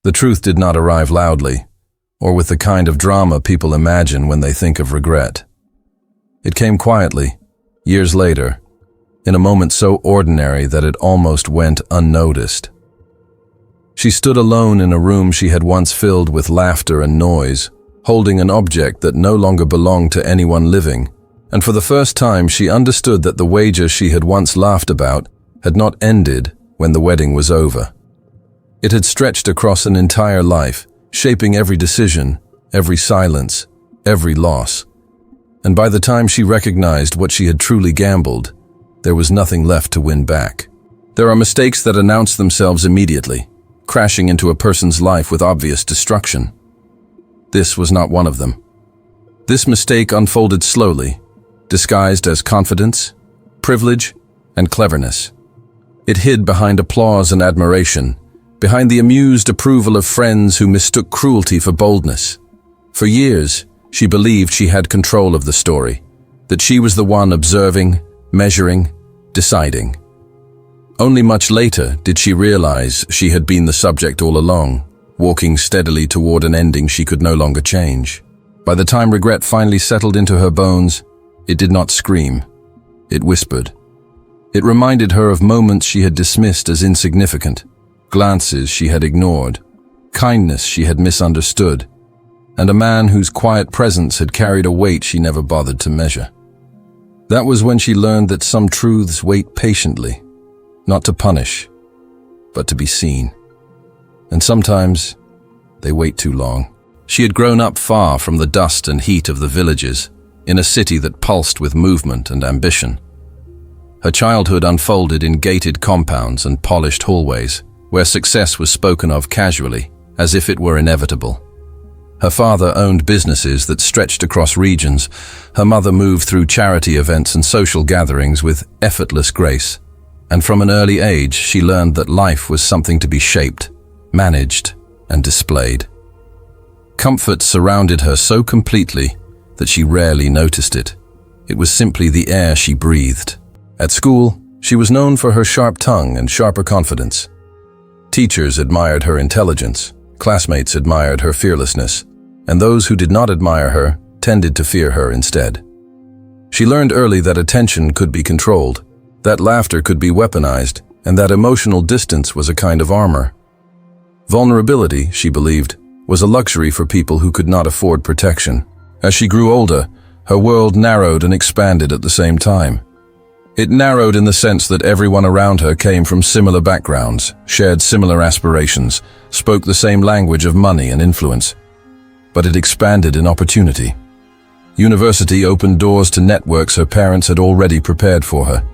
The truth did not arrive loudly, or with the kind of drama people imagine when they think of regret. It came quietly, years later, in a moment so ordinary that it almost went unnoticed. She stood alone in a room she had once filled with laughter and noise, holding an object that no longer belonged to anyone living, and for the first time she understood that the wager she had once laughed about had not ended when the wedding was over. It had stretched across an entire life, shaping every decision, every silence, every loss. And by the time she recognized what she had truly gambled, there was nothing left to win back. There are mistakes that announce themselves immediately, crashing into a person's life with obvious destruction. This was not one of them. This mistake unfolded slowly, disguised as confidence, privilege, and cleverness. It hid behind applause and admiration, behind the amused approval of friends who mistook cruelty for boldness. For years, she believed she had control of the story, that she was the one observing, measuring, deciding. Only much later did she realize she had been the subject all along, walking steadily toward an ending she could no longer change. By the time regret finally settled into her bones, it did not scream. It whispered. It reminded her of moments she had dismissed as insignificant, glances she had ignored, kindness she had misunderstood, and a man whose quiet presence had carried a weight she never bothered to measure. That was when she learned that some truths wait patiently, not to punish, but to be seen. And sometimes they wait too long. She had grown up far from the dust and heat of the villages, in a city that pulsed with movement and ambition. Her childhood unfolded in gated compounds and polished hallways, where success was spoken of casually, as if it were inevitable. Her father owned businesses that stretched across regions. Her mother moved through charity events and social gatherings with effortless grace. And from an early age, she learned that life was something to be shaped, managed, and displayed. Comfort surrounded her so completely that she rarely noticed it. It was simply the air she breathed. At school, she was known for her sharp tongue and sharper confidence. Teachers admired her intelligence, classmates admired her fearlessness, and those who did not admire her tended to fear her instead. She learned early that attention could be controlled, that laughter could be weaponized, and that emotional distance was a kind of armor. Vulnerability, she believed, was a luxury for people who could not afford protection. As she grew older, her world narrowed and expanded at the same time. It narrowed in the sense that everyone around her came from similar backgrounds, shared similar aspirations, spoke the same language of money and influence. But it expanded in opportunity. University opened doors to networks her parents had already prepared for her.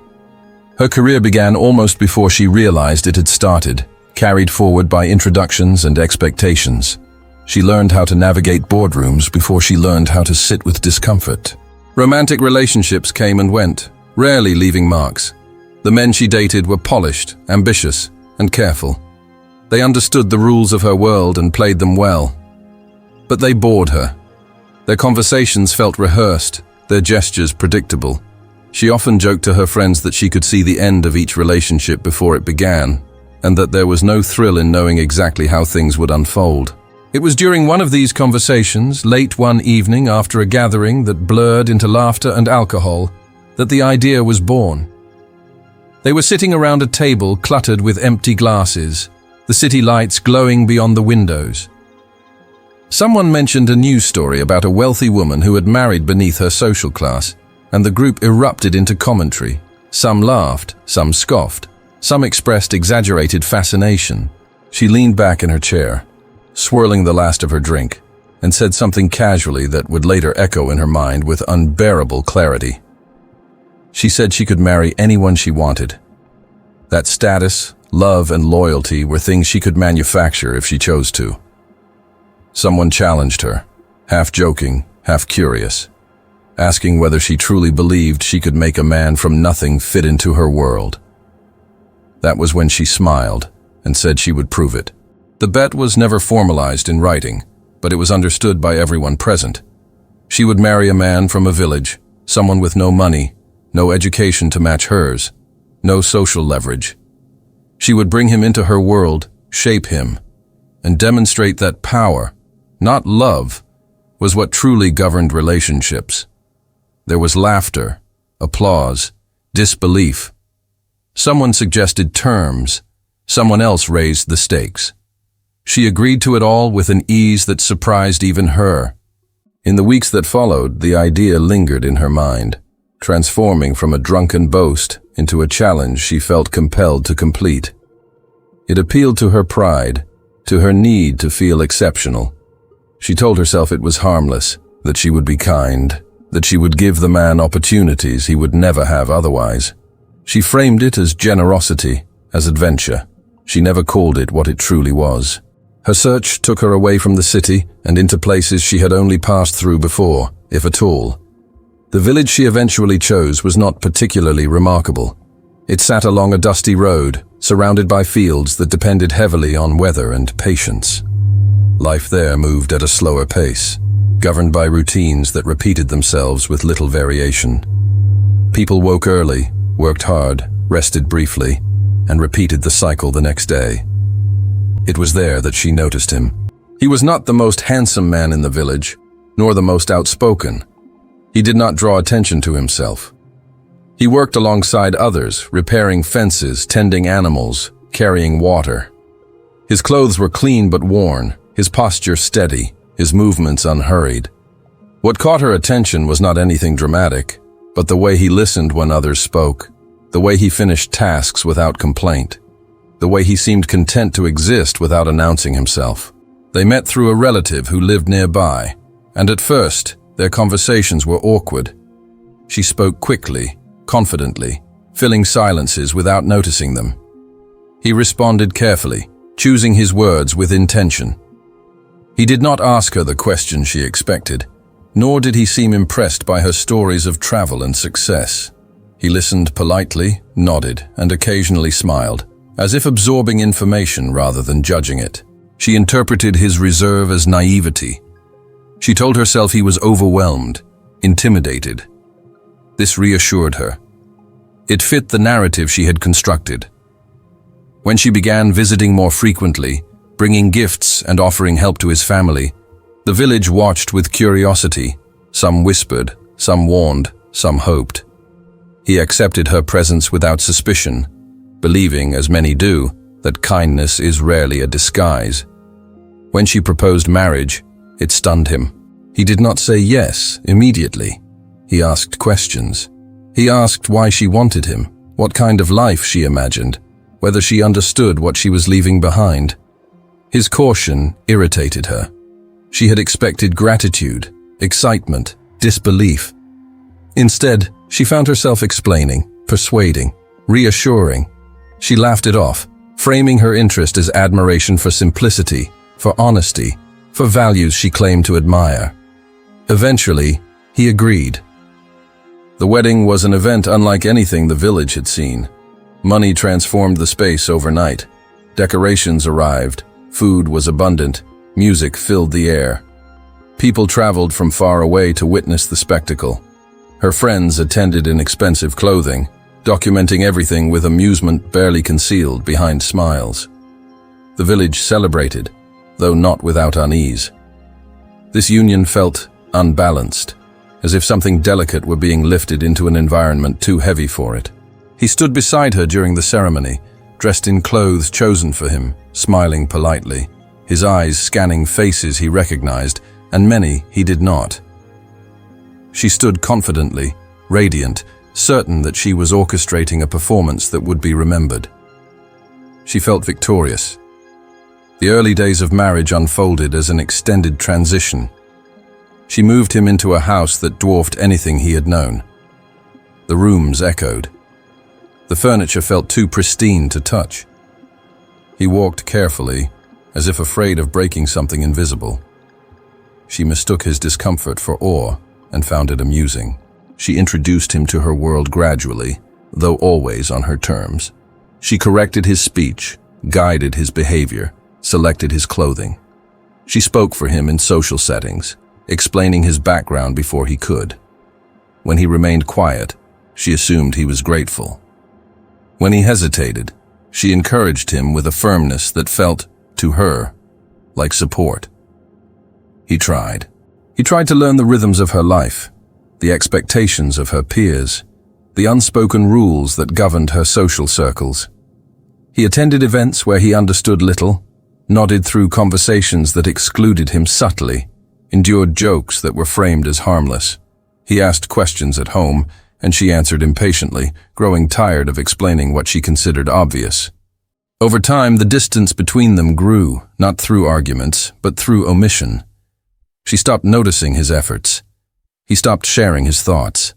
Her career began almost before she realized it had started, carried forward by introductions and expectations. She learned how to navigate boardrooms before she learned how to sit with discomfort. Romantic relationships came and went, rarely leaving marks. The men she dated were polished, ambitious, and careful. They understood the rules of her world and played them well. But they bored her. Their conversations felt rehearsed, their gestures predictable. She often joked to her friends that she could see the end of each relationship before it began, and that there was no thrill in knowing exactly how things would unfold. It was during one of these conversations, late one evening after a gathering that blurred into laughter and alcohol, that the idea was born. They were sitting around a table cluttered with empty glasses, the city lights glowing beyond the windows. Someone mentioned a news story about a wealthy woman who had married beneath her social class, and the group erupted into commentary. Some laughed, some scoffed, some expressed exaggerated fascination. She leaned back in her chair, swirling the last of her drink, and said something casually that would later echo in her mind with unbearable clarity. She said she could marry anyone she wanted. That status, love, and loyalty were things she could manufacture if she chose to. Someone challenged her, half joking, half curious, asking whether she truly believed she could make a man from nothing fit into her world. That was when she smiled and said she would prove it. The bet was never formalized in writing, but it was understood by everyone present. She would marry a man from a village, someone with no money, no education to match hers, no social leverage. She would bring him into her world, shape him, and demonstrate that power, not love, was what truly governed relationships. There was laughter, applause, disbelief. Someone suggested terms, someone else raised the stakes. She agreed to it all with an ease that surprised even her. In the weeks that followed, the idea lingered in her mind, transforming from a drunken boast into a challenge she felt compelled to complete. It appealed to her pride, to her need to feel exceptional. She told herself it was harmless, that she would be kind, that she would give the man opportunities he would never have otherwise. She framed it as generosity, as adventure. She never called it what it truly was. Her search took her away from the city and into places she had only passed through before, if at all. The village she eventually chose was not particularly remarkable. It sat along a dusty road, surrounded by fields that depended heavily on weather and patience. Life there moved at a slower pace, governed by routines that repeated themselves with little variation. People woke early, worked hard, rested briefly, and repeated the cycle the next day. It was there that she noticed him. He was not the most handsome man in the village, nor the most outspoken. He did not draw attention to himself. He worked alongside others, repairing fences, tending animals, carrying water. His clothes were clean but worn, his posture steady, his movements unhurried. What caught her attention was not anything dramatic, but the way he listened when others spoke, the way he finished tasks without complaint, the way he seemed content to exist without announcing himself. They met through a relative who lived nearby, and at first, their conversations were awkward. She spoke quickly, confidently, filling silences without noticing them. He responded carefully, choosing his words with intention. He did not ask her the question she expected, nor did he seem impressed by her stories of travel and success. He listened politely, nodded, and occasionally smiled, as if absorbing information rather than judging it. She interpreted his reserve as naivety. She told herself he was overwhelmed, intimidated. This reassured her. It fit the narrative she had constructed. When she began visiting more frequently, bringing gifts and offering help to his family, the village watched with curiosity. Some whispered, some warned, some hoped. He accepted her presence without suspicion, believing, as many do, that kindness is rarely a disguise. When she proposed marriage, it stunned him. He did not say yes immediately. He asked questions. He asked why she wanted him, what kind of life she imagined, whether she understood what she was leaving behind. His caution irritated her. She had expected gratitude, excitement, disbelief. Instead, she found herself explaining, persuading, reassuring. She laughed it off, framing her interest as admiration for simplicity, for honesty, for values she claimed to admire. Eventually, he agreed. The wedding was an event unlike anything the village had seen. Money transformed the space overnight. Decorations arrived, food was abundant, music filled the air. People traveled from far away to witness the spectacle. Her friends attended in expensive clothing, documenting everything with amusement barely concealed behind smiles. The village celebrated, though not without unease. This union felt unbalanced, as if something delicate were being lifted into an environment too heavy for it. He stood beside her during the ceremony, dressed in clothes chosen for him, smiling politely, his eyes scanning faces he recognized, and many he did not. She stood confidently, radiant, certain that she was orchestrating a performance that would be remembered. She felt victorious. The early days of marriage unfolded as an extended transition. She moved him into a house that dwarfed anything he had known. The rooms echoed. The furniture felt too pristine to touch. He walked carefully, as if afraid of breaking something invisible. She mistook his discomfort for awe and found it amusing. She introduced him to her world gradually, though always on her terms. She corrected his speech, guided his behavior, selected his clothing. She spoke for him in social settings, explaining his background before he could. When he remained quiet, she assumed he was grateful. When he hesitated, she encouraged him with a firmness that felt, to her, like support. He tried. He tried to learn the rhythms of her life, the expectations of her peers, the unspoken rules that governed her social circles. He attended events where he understood little, nodded through conversations that excluded him subtly, endured jokes that were framed as harmless. He asked questions at home, and she answered impatiently, growing tired of explaining what she considered obvious. Over time, the distance between them grew, not through arguments, but through omission. She stopped noticing his efforts. He stopped sharing his thoughts.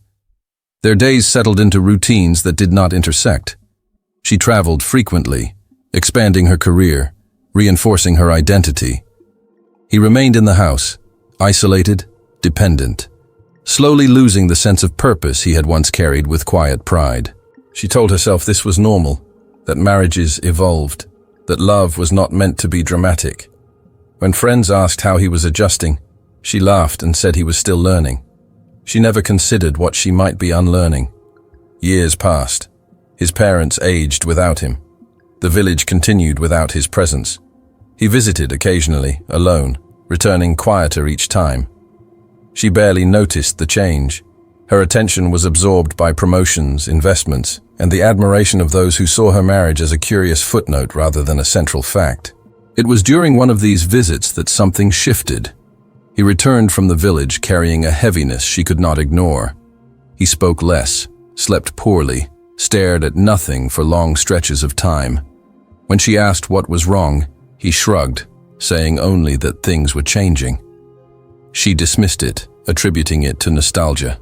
Their days settled into routines that did not intersect. She traveled frequently, expanding her career, reinforcing her identity. He remained in the house, isolated, dependent, slowly losing the sense of purpose he had once carried with quiet pride. She told herself this was normal, that marriages evolved, that love was not meant to be dramatic. When friends asked how he was adjusting, she laughed and said he was still learning. She never considered what she might be unlearning. Years passed. His parents aged without him. The village continued without his presence. He visited occasionally, alone, returning quieter each time. She barely noticed the change. Her attention was absorbed by promotions, investments, and the admiration of those who saw her marriage as a curious footnote rather than a central fact. It was during one of these visits that something shifted. He returned from the village carrying a heaviness she could not ignore. He spoke less, slept poorly, stared at nothing for long stretches of time. When she asked what was wrong, he shrugged, saying only that things were changing. She dismissed it, attributing it to nostalgia.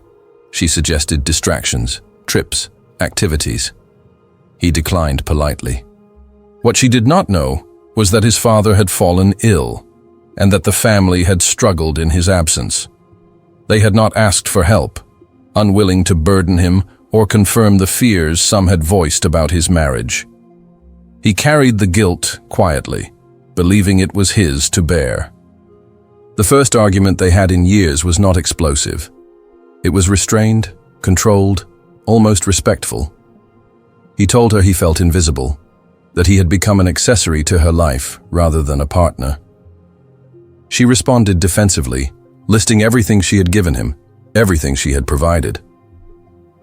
She suggested distractions, trips, activities. He declined politely. What she did not know was that his father had fallen ill, and that the family had struggled in his absence. They had not asked for help, unwilling to burden him or confirm the fears some had voiced about his marriage. He carried the guilt quietly, believing it was his to bear. The first argument they had in years was not explosive. It was restrained, controlled, almost respectful. He told her he felt invisible, that he had become an accessory to her life rather than a partner. She responded defensively, listing everything she had given him, everything she had provided.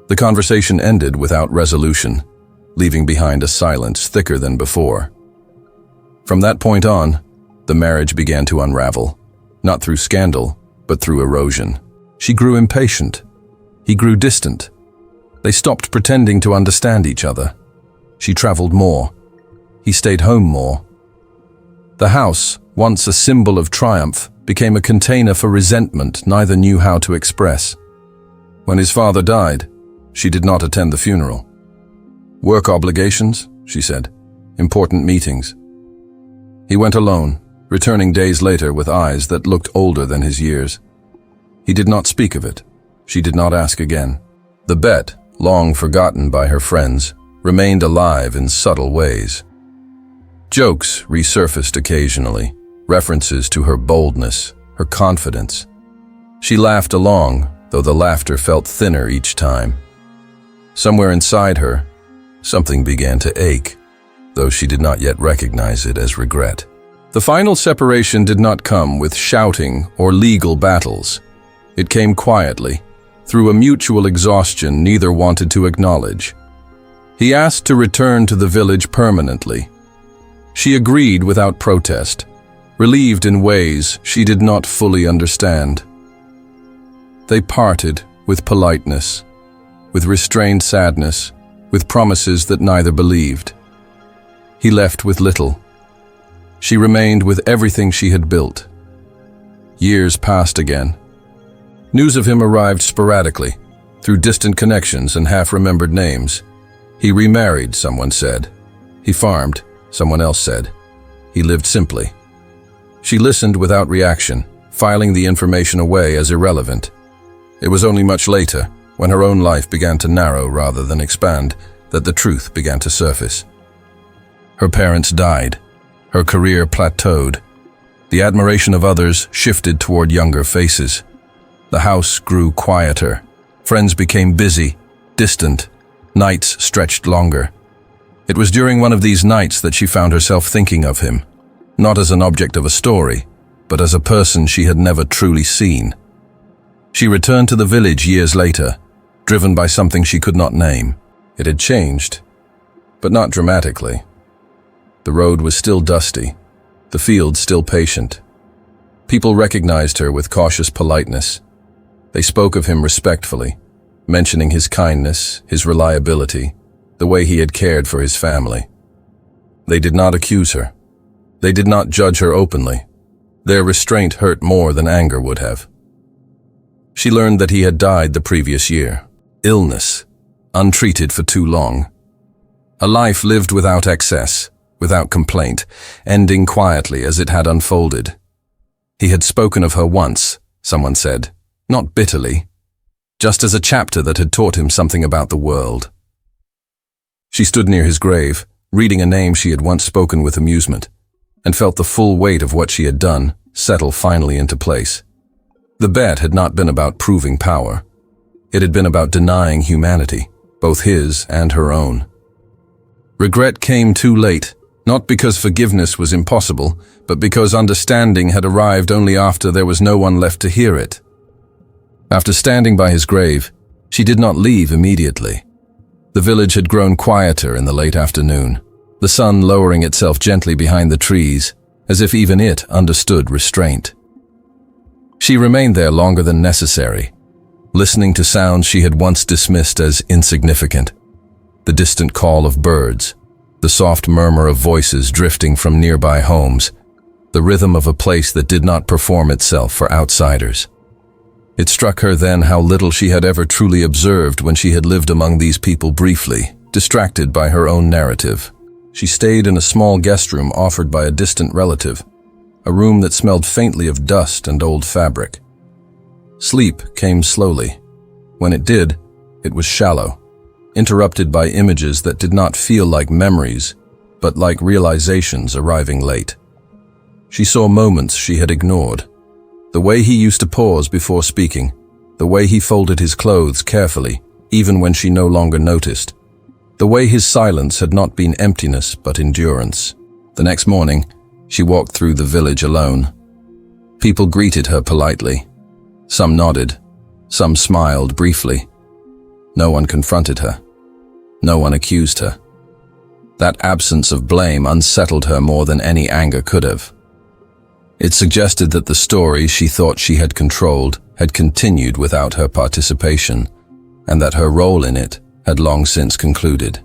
The conversation ended without resolution, leaving behind a silence thicker than before. From that point on, the marriage began to unravel, not through scandal, but through erosion. She grew impatient. He grew distant. They stopped pretending to understand each other. She traveled more. He stayed home more. The house, once a symbol of triumph, became a container for resentment neither knew how to express. When his father died, she did not attend the funeral. Work obligations, she said. Important meetings. He went alone, returning days later with eyes that looked older than his years. He did not speak of it. She did not ask again. The bet, long forgotten by her friends, remained alive in subtle ways. Jokes resurfaced occasionally, references to her boldness, her confidence. She laughed along, though the laughter felt thinner each time. Somewhere inside her, something began to ache, though she did not yet recognize it as regret. The final separation did not come with shouting or legal battles. It came quietly, through a mutual exhaustion neither wanted to acknowledge. He asked to return to the village permanently. She agreed without protest, relieved in ways she did not fully understand. They parted with politeness, with restrained sadness, with promises that neither believed. He left with little. She remained with everything she had built. Years passed again. News of him arrived sporadically, through distant connections and half-remembered names. He remarried, someone said. He farmed, someone else said. He lived simply. She listened without reaction, filing the information away as irrelevant. It was only much later, when her own life began to narrow rather than expand, that the truth began to surface. Her parents died. Her career plateaued. The admiration of others shifted toward younger faces. The house grew quieter. Friends became busy, distant. Nights stretched longer. It was during one of these nights that she found herself thinking of him. not as an object of a story, but as a person she had never truly seen. She returned to the village years later, driven by something she could not name. It had changed, but not dramatically. The road was still dusty, the field still patient. People recognized her with cautious politeness. They spoke of him respectfully, mentioning his kindness, his reliability, the way he had cared for his family. They did not accuse her. They did not judge her openly. Their restraint hurt more than anger would have. She learned that he had died the previous year. Illness, untreated for too long. A life lived without excess, without complaint, ending quietly as it had unfolded. He had spoken of her once, someone said, not bitterly, just as a chapter that had taught him something about the world. She stood near his grave, reading a name she had once spoken with amusement, and felt the full weight of what she had done settle finally into place. The bet had not been about proving power. It had been about denying humanity, both his and her own. Regret came too late, not because forgiveness was impossible, but because understanding had arrived only after there was no one left to hear it. After standing by his grave, she did not leave immediately. The village had grown quieter in the late afternoon, the sun lowering itself gently behind the trees, as if even it understood restraint. She remained there longer than necessary, listening to sounds she had once dismissed as insignificant. The distant call of birds, the soft murmur of voices drifting from nearby homes, the rhythm of a place that did not perform itself for outsiders. It struck her then how little she had ever truly observed when she had lived among these people briefly, distracted by her own narrative. She stayed in a small guest room offered by a distant relative, a room that smelled faintly of dust and old fabric. Sleep came slowly. When it did, it was shallow, interrupted by images that did not feel like memories, but like realizations arriving late. She saw moments she had ignored. The way he used to pause before speaking, the way he folded his clothes carefully, even when she no longer noticed. The way his silence had not been emptiness but endurance. The next morning, she walked through the village alone. People greeted her politely. Some nodded, some smiled briefly. No one confronted her. No one accused her. That absence of blame unsettled her more than any anger could have. It suggested that the story she thought she had controlled had continued without her participation, and that her role in it had long since concluded.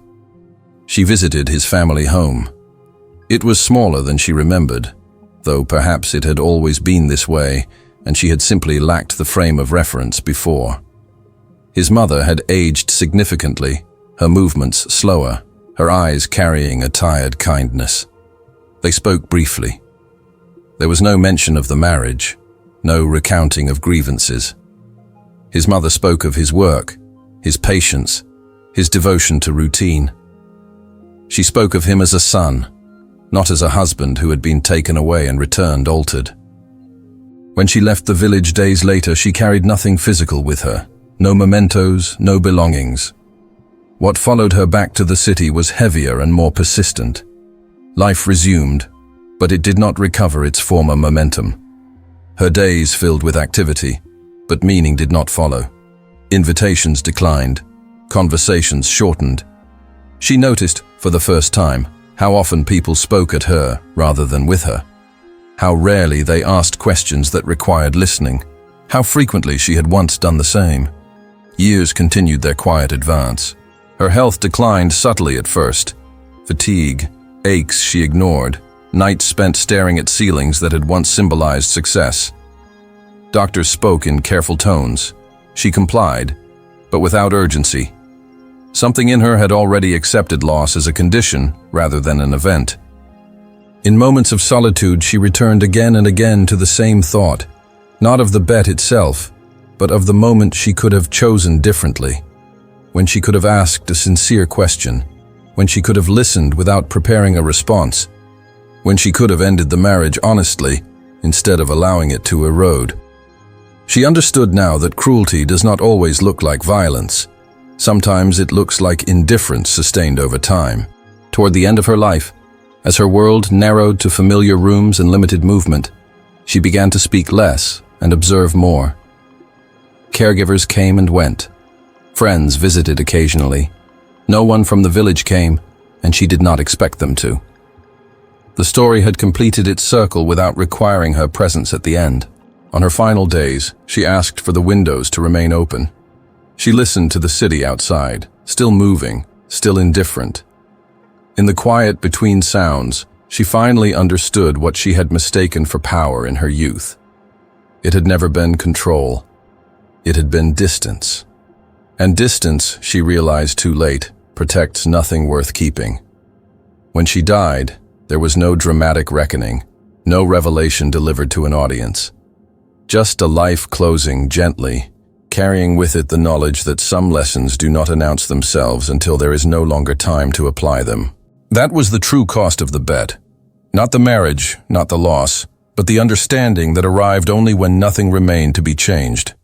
She visited his family home. It was smaller than she remembered, though perhaps it had always been this way, and she had simply lacked the frame of reference before. His mother had aged significantly, her movements slower, her eyes carrying a tired kindness. They spoke briefly. There was no mention of the marriage, no recounting of grievances. His mother spoke of his work, his patience, his devotion to routine. She spoke of him as a son, not as a husband who had been taken away and returned altered. When she left the village days later, she carried nothing physical with her, no mementos, no belongings. What followed her back to the city was heavier and more persistent. Life resumed, but it did not recover its former momentum. Her days filled with activity, but meaning did not follow. Invitations declined, conversations shortened. She noticed, for the first time, how often people spoke at her rather than with her. How rarely they asked questions that required listening. How frequently she had once done the same. Years continued their quiet advance. Her health declined subtly at first. Fatigue, aches she ignored, nights spent staring at ceilings that had once symbolized success. Doctors spoke in careful tones. She complied, but without urgency. Something in her had already accepted loss as a condition rather than an event. In moments of solitude, she returned again and again to the same thought, not of the bet itself, but of the moment she could have chosen differently, when she could have asked a sincere question, when she could have listened without preparing a response, when she could have ended the marriage honestly instead of allowing it to erode. She understood now that cruelty does not always look like violence. Sometimes it looks like indifference sustained over time. Toward the end of her life, As her world narrowed to familiar rooms and limited movement, she began to speak less and observe more. Caregivers came and went. Friends visited occasionally. No one from the village came, and she did not expect them to. The story had completed its circle without requiring her presence at the end. On her final days, she asked for the windows to remain open. She listened to the city outside, still moving, still indifferent. In the quiet between sounds, she finally understood what she had mistaken for power in her youth. It had never been control. It had been distance. And distance, she realized too late, protects nothing worth keeping. When she died, there was no dramatic reckoning, no revelation delivered to an audience. Just a life closing gently, carrying with it the knowledge that some lessons do not announce themselves until there is no longer time to apply them. That was the true cost of the bet. Not the marriage, not the loss, but the understanding that arrived only when nothing remained to be changed.